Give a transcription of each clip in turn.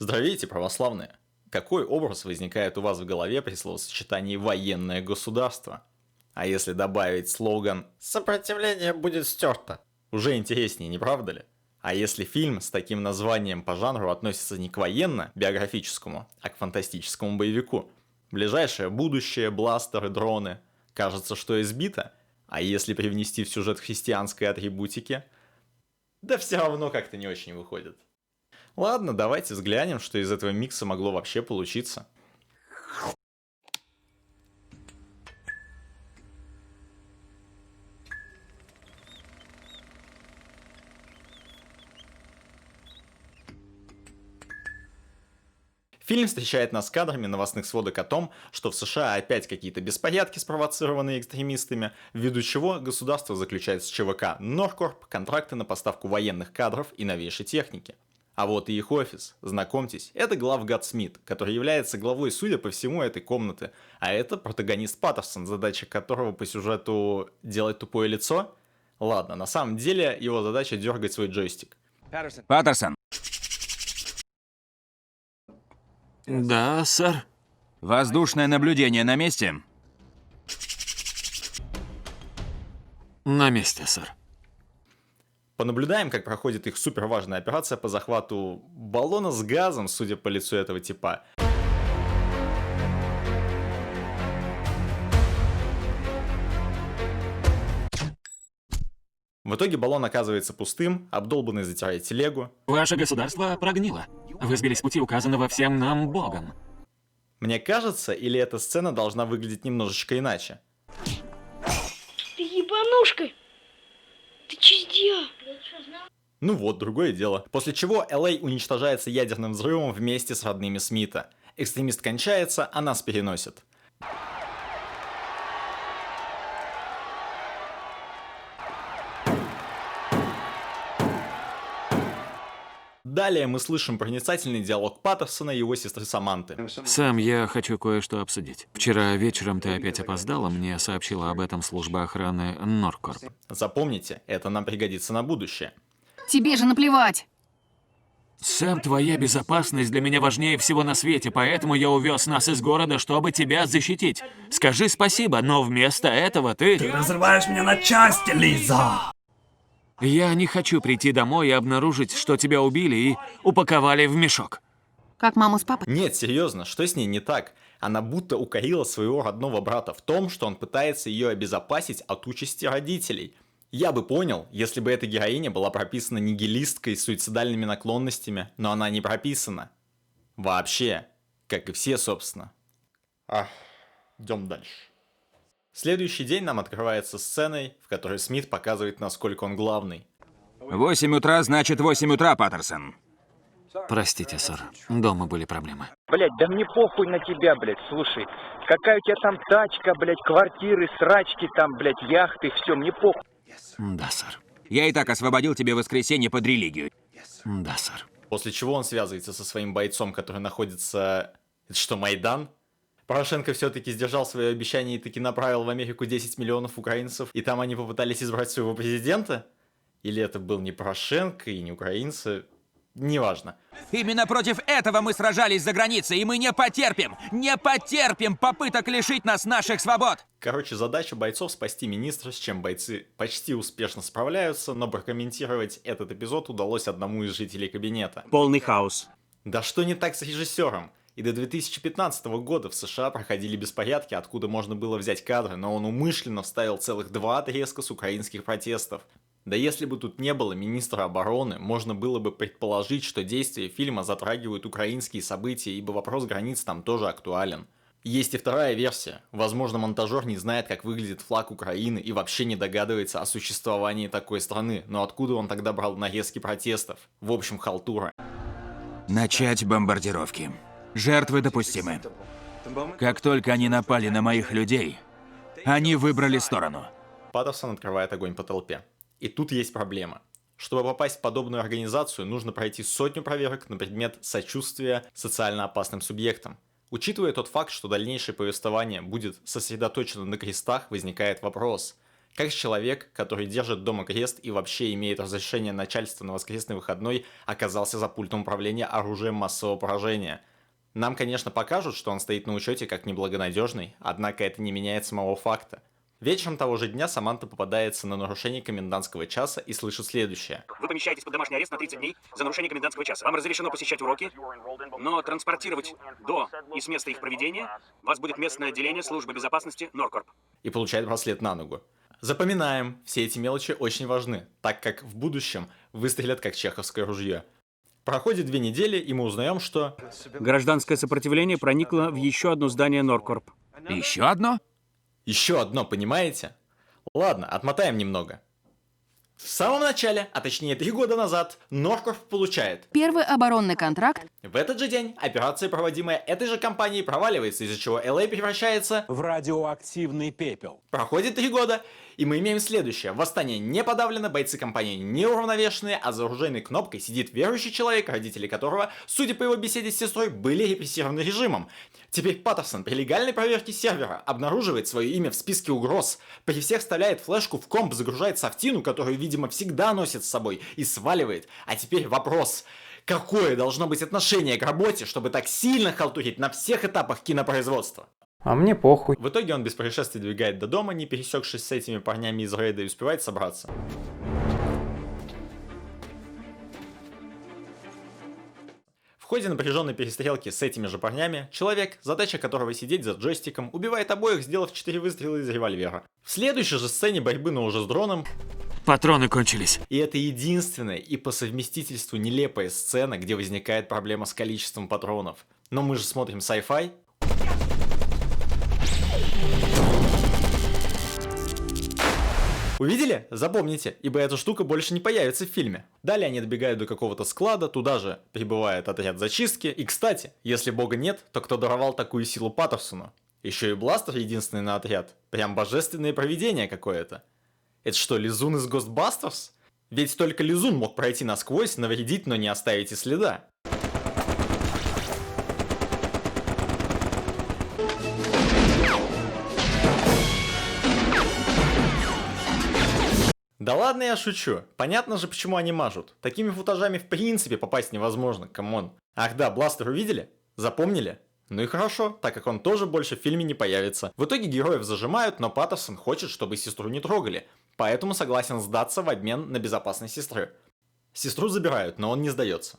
Здравейте, православные! Какой образ возникает у вас в голове при словосочетании «военное государство»? А если добавить слоган «Сопротивление будет стерто»? Уже интереснее, не правда ли? А если фильм с таким названием по жанру относится не к военно-биографическому, а к фантастическому боевику? Ближайшее будущее, бластеры, дроны. Кажется, что избито. А если привнести в сюжет христианской атрибутики? Да все равно как-то не очень выходит. Ладно, давайте взглянем, что из этого микса могло вообще получиться. Фильм встречает нас кадрами новостных сводок о том, что в США опять какие-то беспорядки, спровоцированные экстремистами, ввиду чего государство заключает с ЧВК Норкорп контракты на поставку военных кадров и новейшей техники. А вот и их офис. Знакомьтесь, это главгад Смит, который является главой, судя по всему, этой комнаты. А это протагонист Паттерсон, задача которого по сюжету делать тупое лицо. Ладно, на самом деле его задача дергать свой джойстик. Паттерсон, Да, сэр. воздушное наблюдение на месте? На месте, сэр. Понаблюдаем, как проходит их суперважная операция по захвату баллона с газом, судя по лицу этого типа. В итоге баллон оказывается пустым, обдолбанный затирает телегу. Ваше государство прогнило. Вы сбились с пути, указанного всем нам Богом. Мне кажется, или эта сцена должна выглядеть немножечко иначе? Ты ебанушка! Ты че сделал? Ну вот, другое дело. После чего Л.А. уничтожается ядерным взрывом вместе с родными Смита. Экстремист кончается, а нас переносит. Далее мы слышим проницательный диалог Паттерсона и его сестры Саманты. Сэм, я хочу кое-что обсудить. Вчера вечером ты опять опоздала, мне сообщила об этом служба охраны Норкорп. Запомните, это нам пригодится на будущее. Тебе же наплевать. Сэм, твоя безопасность для меня важнее всего на свете, поэтому я увез нас из города, чтобы тебя защитить. Скажи спасибо, но вместо этого ты... Ты разрываешь меня на части, Лиза! Я не хочу прийти домой и обнаружить, что тебя убили и упаковали в мешок. Как маму с папой? Нет, серьезно, что с ней не так? Она будто укорила своего родного брата в том, что он пытается ее обезопасить от участи родителей. Я бы понял, если бы эта героиня была прописана нигилисткой с суицидальными наклонностями, но она не прописана. Вообще. Как и все, собственно. Идем дальше. Следующий день нам открывается сценой, в которой Смит показывает, насколько он главный. 8 утра значит 8 утра, Паттерсон. Простите, сэр, дома были проблемы. Блять, да мне похуй на тебя, блять, слушай. Какая у тебя там тачка, блять, квартиры, срачки там, блять, яхты, все, мне похуй. Да, сэр. Я и так освободил тебе воскресенье под религию. Да, сэр. После чего он связывается со своим бойцом, который находится... Это что, Майдан? Порошенко все-таки сдержал свое обещание и таки направил в Америку 10 миллионов украинцев, и там они попытались избрать своего президента? Или это был не Порошенко и не украинцы? Неважно. Именно против этого мы сражались за границей, и мы не потерпим попыток лишить нас наших свобод. Короче, задача бойцов спасти министра, с чем бойцы почти успешно справляются, но прокомментировать этот эпизод удалось одному из жителей кабинета. Полный хаос. Да что не так с режиссером? И до 2015 года в США проходили беспорядки, откуда можно было взять кадры, но он умышленно вставил целых 2 отрезка с украинских протестов. Да если бы тут не было министра обороны, можно было бы предположить, что действия фильма затрагивают украинские события, ибо вопрос границ там тоже актуален. Есть и вторая версия. Возможно, монтажер не знает, как выглядит флаг Украины и вообще не догадывается о существовании такой страны, но откуда он тогда брал нарезки протестов? В общем, халтура. Начать бомбардировки. Жертвы допустимы. Как только они напали на моих людей, они выбрали сторону. Паттерсон открывает огонь по толпе. И тут есть проблема. Чтобы попасть в подобную организацию, нужно пройти 100 проверок на предмет сочувствия социально опасным субъектам. Учитывая тот факт, что дальнейшее повествование будет сосредоточено на крестах, возникает вопрос. Как человек, который держит дома крест и вообще имеет разрешение начальства на воскресный выходной, оказался за пультом управления оружием массового поражения? Нам, конечно, покажут, что он стоит на учете как неблагонадежный, однако это не меняет самого факта. Вечером того же дня Саманта попадается на нарушение комендантского часа и слышит следующее. Вы помещаетесь под домашний арест на 30 дней за нарушение комендантского часа. Вам разрешено посещать уроки, но транспортировать до и с места их проведения вас будет местное отделение службы безопасности Норкорп. И получает браслет на ногу. Запоминаем, все эти мелочи очень важны, так как в будущем выстрелят как чеховское ружье. Проходит 2 недели, и мы узнаем, что... Гражданское сопротивление проникло в еще одно здание Норкорп. Еще одно? Еще одно, понимаете? Ладно, отмотаем немного. В самом начале, а точнее 3 года назад, Норкорп получает. Первый оборонный контракт. В этот же день операция, проводимая этой же компанией, проваливается, из-за чего LA превращается в радиоактивный пепел. Проходит 3 года, и мы имеем следующее. Восстание не подавлено, бойцы компании неуравновешенные, а за оружейной кнопкой сидит верующий человек, родители которого, судя по его беседе с сестрой, были репрессированы режимом. Теперь Паттерсон при легальной проверке сервера обнаруживает свое имя в списке угроз, при всех вставляет флешку в комп, загружает софтину, которую, видимо, всегда носит с собой, и сваливает. А теперь вопрос. Какое должно быть отношение к работе, чтобы так сильно халтурить на всех этапах кинопроизводства? А мне похуй. В итоге он без происшествий двигает до дома, не пересекшись с этими парнями из рейда, и успевает собраться. В ходе напряженной перестрелки с этими же парнями, человек, задача которого сидеть за джойстиком, убивает обоих, сделав 4 выстрела из револьвера. В следующей же сцене борьбы, но уже с дроном... Патроны кончились. И это единственная и по совместительству нелепая сцена, где возникает проблема с количеством патронов. Но мы же смотрим sci-fi. Увидели? Запомните, ибо эта штука больше не появится в фильме. Далее они добегают до какого-то склада, туда же прибывает отряд зачистки. И, кстати, если бога нет, то кто даровал такую силу Паттерсону? Еще и бластер единственный на отряд. Прям божественное провидение какое-то. Это что, Лизун из Ghostbusters? Ведь только Лизун мог пройти насквозь, навредить, но не оставить и следа. Да ладно, я шучу. Понятно же, почему они мажут. Такими футажами в принципе попасть невозможно, камон. Ах да, бластер увидели? Запомнили? Ну и хорошо, так как он тоже больше в фильме не появится. В итоге героев зажимают, но Паттерсон хочет, чтобы сестру не трогали. Поэтому согласен сдаться в обмен на безопасность сестры. Сестру забирают, но он не сдается.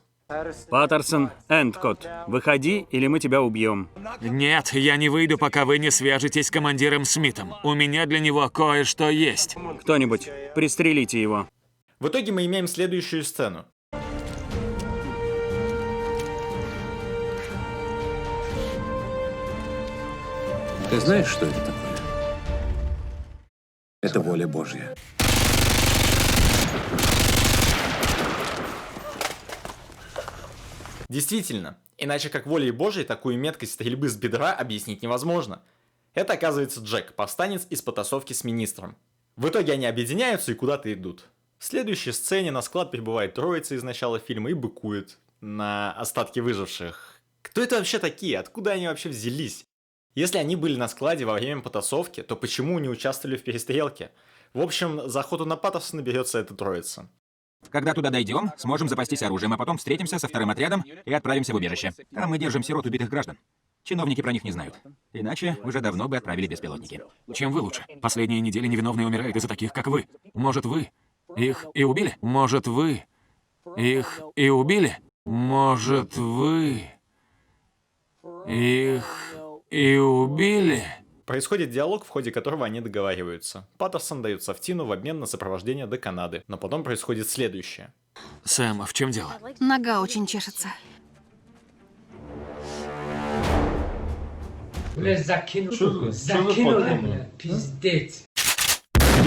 Паттерсон, Эндкот, выходи, или мы тебя убьем. Нет, я не выйду, пока вы не свяжетесь с командиром Смитом. У меня для него кое-что есть. Кто-нибудь, пристрелите его. В итоге мы имеем следующую сцену. Ты знаешь, что это такое? Это воля Божья. Действительно, иначе как волей Божьей такую меткость стрельбы с бедра объяснить невозможно. Это оказывается Джек, повстанец из потасовки с министром. В итоге они объединяются и куда-то идут. В следующей сцене на склад прибывает троица из начала фильма и быкует на остатки выживших. Кто это вообще такие? Откуда они вообще взялись? Если они были на складе во время потасовки, то почему не участвовали в перестрелке? В общем, за охоту на Паттерсона берется эта троица. Когда туда дойдем, сможем запастись оружием, а потом встретимся со вторым отрядом и отправимся в убежище. Там мы держим сирот убитых граждан. Чиновники про них не знают. Иначе уже давно бы отправили беспилотники. Чем вы лучше? Последние недели невиновные умирают из-за таких, как вы. Может, вы их и убили? Может, вы их и убили? Может, вы их и убили? Происходит диалог, в ходе которого они договариваются. Паттерсон дает софтину в обмен на сопровождение до Канады, но потом происходит следующее. Сэм, в чем дело? Нога очень чешется.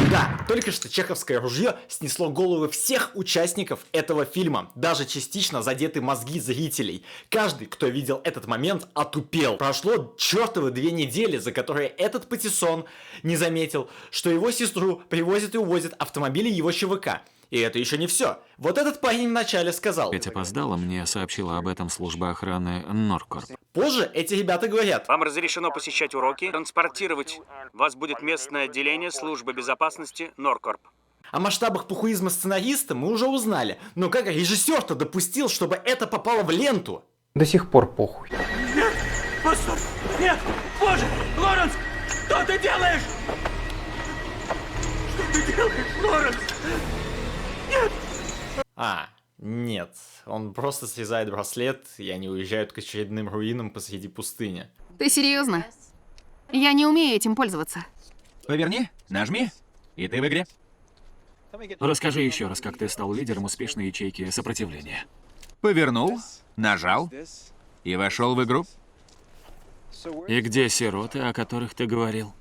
Да, только что чеховское ружье снесло головы всех участников этого фильма, даже частично задеты мозги зрителей. Каждый, кто видел этот момент, отупел. Прошло чертовы 2 недели, за которые этот Патиссон не заметил, что его сестру привозят и увозят автомобили его ЧВК. И это еще не все. Вот этот парень вначале сказал. Ведь опоздала, мне сообщила об этом служба охраны Норкорп. Позже эти ребята говорят. Вам разрешено посещать уроки, транспортировать. Вас будет местное отделение службы безопасности Норкорп. О масштабах похуизма сценариста мы уже узнали. Но как режиссер-то допустил, чтобы это попало в ленту? До сих пор похуй. Постой! Нет! Боже! Лоренс! Что ты делаешь? Что ты делаешь, Лоренс? Нет. Он просто срезает браслет, и они уезжают к очередным руинам посреди пустыни. Ты серьезно? Я не умею этим пользоваться. Поверни, нажми, и ты в игре. Расскажи еще раз, как ты стал лидером успешной ячейки сопротивления. Повернул, нажал и вошел в игру. И где сироты, о которых ты говорил?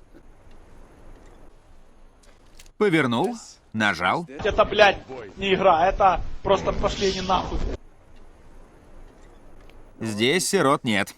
Повернул, нажал. Это, блядь, не игра, это просто пошли не нахуй. Здесь сирот нет.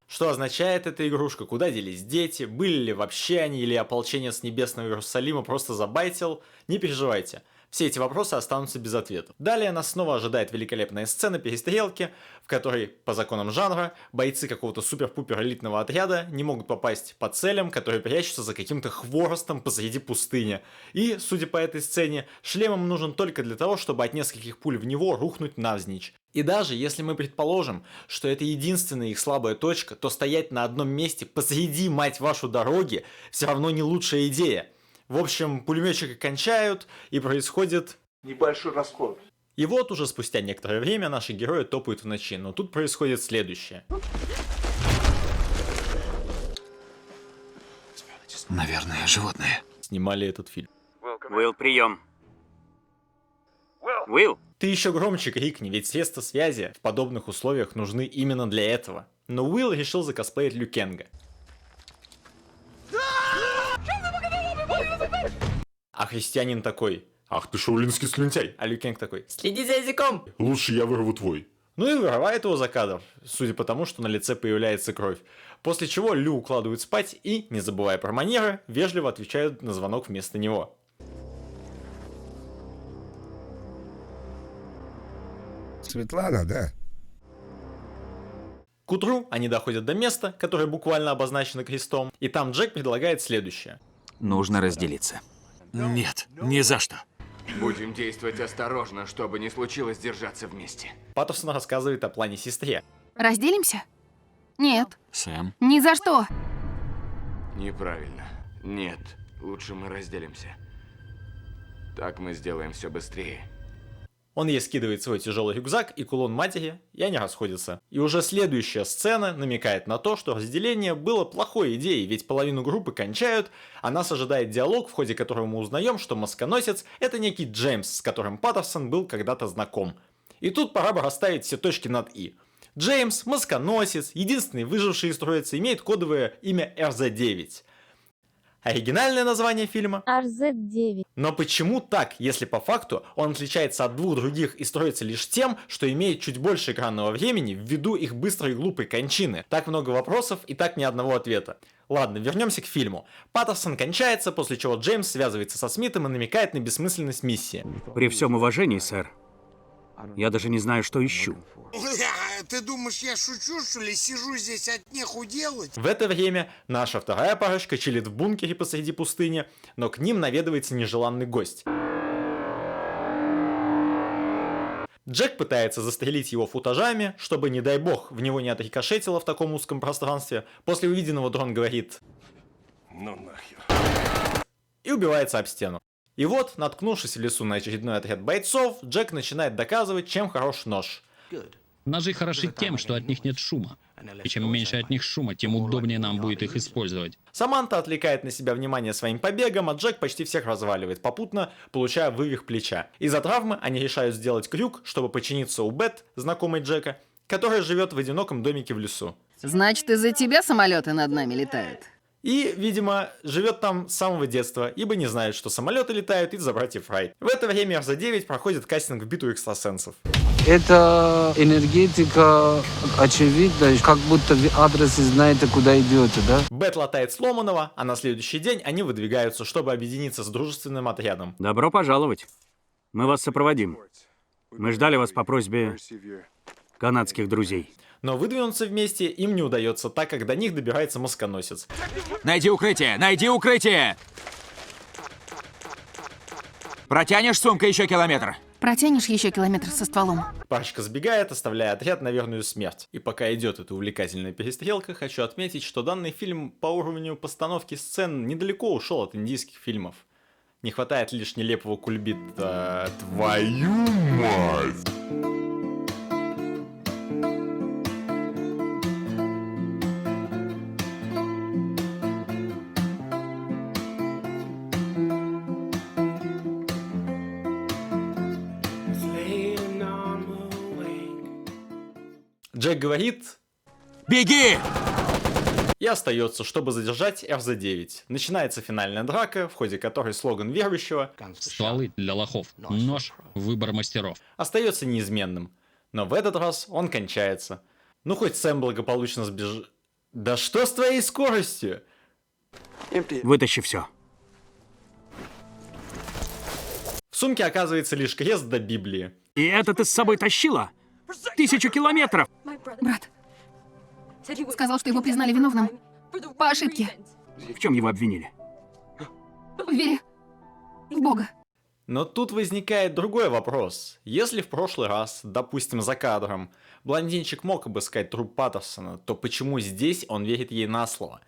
Что означает эта игрушка? Куда делись дети? Были ли вообще они? Или ополчение с небесного Иерусалима просто забайтил? Не переживайте. Все эти вопросы останутся без ответа. Далее нас снова ожидает великолепная сцена перестрелки, в которой, по законам жанра, бойцы какого-то супер-пупер элитного отряда не могут попасть по целям, которые прячутся за каким-то хворостом посреди пустыни. И, судя по этой сцене, шлем им нужен только для того, чтобы от нескольких пуль в него рухнуть навзничь. И даже если мы предположим, что это единственная их слабая точка, то стоять на одном месте посреди, мать вашу, дороги все равно не лучшая идея. В общем, пулеметчики кончают, и происходит Небольшой расход. И вот уже спустя некоторое время наши герои топают в ночи, но тут происходит следующее. Наверное, животные. Снимали этот фильм. Уилл, прием. Уилл? Ты еще громче крикни, ведь средства связи в подобных условиях нужны именно для этого. Но Уилл решил закосплеить Лю Кенга. А христианин такой: ах ты шаулинский слюнтяй. А Лю Кенг такой: следи за языком. Лучше я вырву твой. Ну и вырывает его за кадр, судя по тому, что на лице появляется кровь. После чего Лю укладывают спать и, не забывая про манеры, вежливо отвечают на звонок вместо него. Светлана, да? К утру они доходят до места, которое буквально обозначено крестом, и там Джек предлагает следующее. Нужно разделиться. Нет, ни за что. Будем действовать осторожно, чтобы не случилось держаться вместе. Паттерсон рассказывает о плане сестре. Разделимся? Нет. Сэм. Ни за что. Неправильно. Нет, лучше мы разделимся. Так мы сделаем все быстрее. Он ей скидывает свой тяжелый рюкзак и кулон матери, и они расходятся. И уже следующая сцена намекает на то, что разделение было плохой идеей, ведь половину группы кончают, а нас ожидает диалог, в ходе которого мы узнаем, что масконосец — это некий Джеймс, с которым Паттерсон был когда-то знаком. И тут пора бы расставить все точки над «и». Джеймс, масконосец, единственный выживший из троицы, имеет кодовое имя RZ-9. Оригинальное название фильма RZ-9. Но почему так, если по факту он отличается от двух других и строится лишь тем, что имеет чуть больше экранного времени ввиду их быстрой и глупой кончины? Так много вопросов и так ни одного ответа. Ладно, вернемся к фильму. Паттерсон кончается, после чего Джеймс связывается со Смитом и намекает на бессмысленность миссии. При всем уважении, сэр, я даже не знаю, что ищу. Ты думаешь, я шучу, что ли? Сижу здесь от неху делать? В это время наша вторая парочка чилит в бункере посреди пустыни, но к ним наведывается нежеланный гость. Джек пытается застрелить его футажами, чтобы, не дай бог, в него не отрикошетило в таком узком пространстве. После увиденного дрон говорит: ну нахер. И убивается об стену. И вот, наткнувшись в лесу на очередной отряд бойцов, Джек начинает доказывать, чем хорош нож. Ножи хороши тем, что от них нет шума. И чем меньше от них шума, тем удобнее нам будет их использовать. Саманта отвлекает на себя внимание своим побегом, а Джек почти всех разваливает, попутно получая вывих плеча. Из-за травмы они решают сделать крюк, чтобы починиться у Бет, знакомой Джека, которая живет в одиноком домике в лесу. Значит, из-за тебя самолеты над нами летают? И, видимо, живет там с самого детства, ибо не знает, что самолеты летают из-за братьев Райт. В это время RZ-9 проходит кастинг в битву экстрасенсов. Это энергетика очевидна, как будто вы адресы знаете, куда идете, да? Бет латает сломанного, а на следующий день они выдвигаются, чтобы объединиться с дружественным отрядом. Добро пожаловать. Мы вас сопроводим. Мы ждали вас по просьбе канадских друзей. Но выдвинуться вместе им не удается, так как до них добирается масконосец. Найди укрытие! Найди укрытие! Протянешь сумкой еще километр? Протянешь еще километр со стволом? Парочка сбегает, оставляя отряд на верную смерть. И пока идет эта увлекательная перестрелка, хочу отметить, что данный фильм по уровню постановки сцен недалеко ушел от индийских фильмов. Не хватает лишь нелепого кульбита «Твою мать!». Джек говорит: «Беги!» И остается, чтобы задержать РЗ-9. Начинается финальная драка, в ходе которой слоган верующего «Стволы для лохов, нож, выбор мастеров» остается неизменным. Но в этот раз он кончается. Ну хоть Сэм благополучно сбежит. Да что с твоей скоростью? Вытащи все. В сумке оказывается лишь крест до Библии. И это ты с собой тащила? 1000 километров! Брат сказал, что его признали виновным по ошибке. В чем его обвинили? В вере в Бога. Но тут возникает другой вопрос. Если в прошлый раз, допустим, за кадром, блондинчик мог обыскать труп Паттерсона, то почему здесь он верит ей на слово?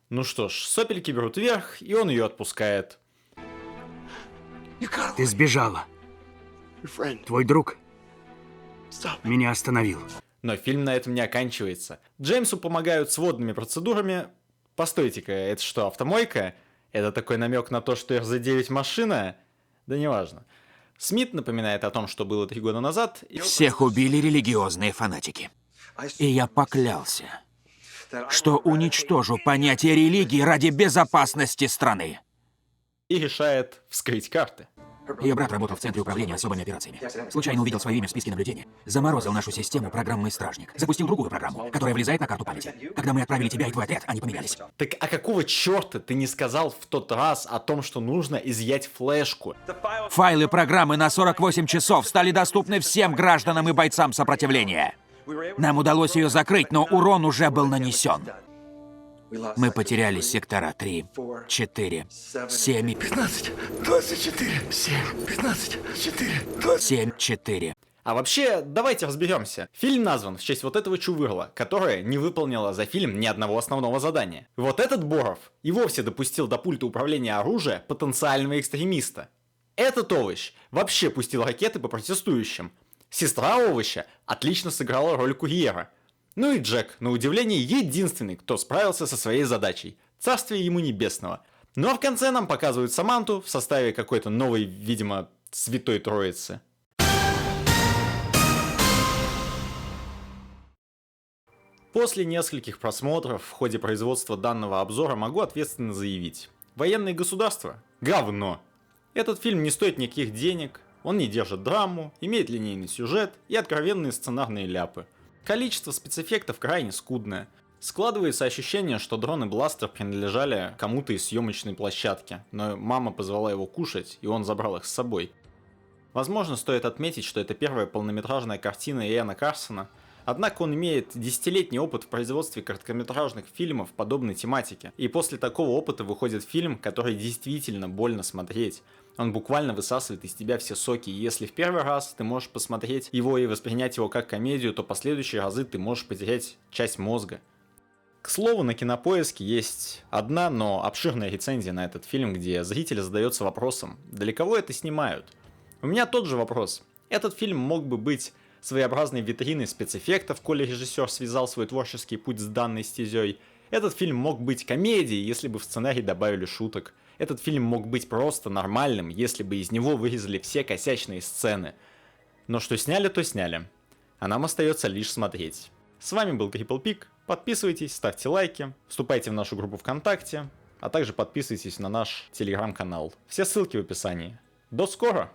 Ну что ж, сопельки берут вверх, и он ее отпускает. Ты сбежала. Твой друг меня остановил. Но фильм на этом не оканчивается. Джеймсу помогают с водными процедурами. Постойте-ка, это что, автомойка? Это такой намек на то, что РЗ-9 машина? Да неважно. Смит напоминает о том, что было 3 года назад. Всех убили религиозные фанатики. И я поклялся, что уничтожу понятие религии ради безопасности страны. И решает вскрыть карты. Ее брат работал в Центре управления особыми операциями. Случайно увидел свое имя в списке наблюдения. Заморозил нашу систему программный стражник. Запустил другую программу, которая влезает на карту памяти. Когда мы отправили тебя и твой отряд, они поменялись. Так а какого черта ты не сказал в тот раз о том, что нужно изъять флешку? Файлы программы на 48 часов стали доступны всем гражданам и бойцам сопротивления. Нам удалось ее закрыть, но урон уже был нанесен. Мы потеряли сектора 3, 4, 7 и 15, 24, 7, 15, 4, 7, 4. А вообще, давайте разберемся. Фильм назван в честь вот этого чувырла, которая не выполнила за фильм ни одного основного задания. Вот этот Боров и вовсе допустил до пульта управления оружия потенциального экстремиста. Этот овощ вообще пустил ракеты по протестующим. Сестра овоща отлично сыграла роль курьера. Ну и Джек, на удивление, единственный, кто справился со своей задачей. Царствие ему небесного. Ну а в конце нам показывают Саманту в составе какой-то новой, видимо, Святой Троицы. После нескольких просмотров в ходе производства данного обзора могу ответственно заявить. Военные государства – говно. Этот фильм не стоит никаких денег, он не держит драму, имеет линейный сюжет и откровенные сценарные ляпы. Количество спецэффектов крайне скудное. Складывается ощущение, что дрон и бластер принадлежали кому-то из съемочной площадки, но мама позвала его кушать, и он забрал их с собой. Возможно, стоит отметить, что это первая полнометражная картина Иэна Карсона, однако он имеет десятилетний опыт в производстве короткометражных фильмов подобной тематики, и после такого опыта выходит фильм, который действительно больно смотреть. Он буквально высасывает из тебя все соки, и если в первый раз ты можешь посмотреть его и воспринять его как комедию, то последующие разы ты можешь потерять часть мозга. К слову, на Кинопоиске есть одна, но обширная рецензия на этот фильм, где зритель задается вопросом: для кого это снимают? У меня тот же вопрос. Этот фильм мог бы быть своеобразной витриной спецэффектов, коли режиссер связал свой творческий путь с данной стезей. Этот фильм мог быть комедией, если бы в сценарий добавили шуток. Этот фильм мог быть просто нормальным, если бы из него вырезали все косячные сцены. Но что сняли, то сняли. А нам остается лишь смотреть. С вами был Triple Pig. Подписывайтесь, ставьте лайки, вступайте в нашу группу ВКонтакте, а также подписывайтесь на наш телеграм-канал. Все ссылки в описании. До скоро!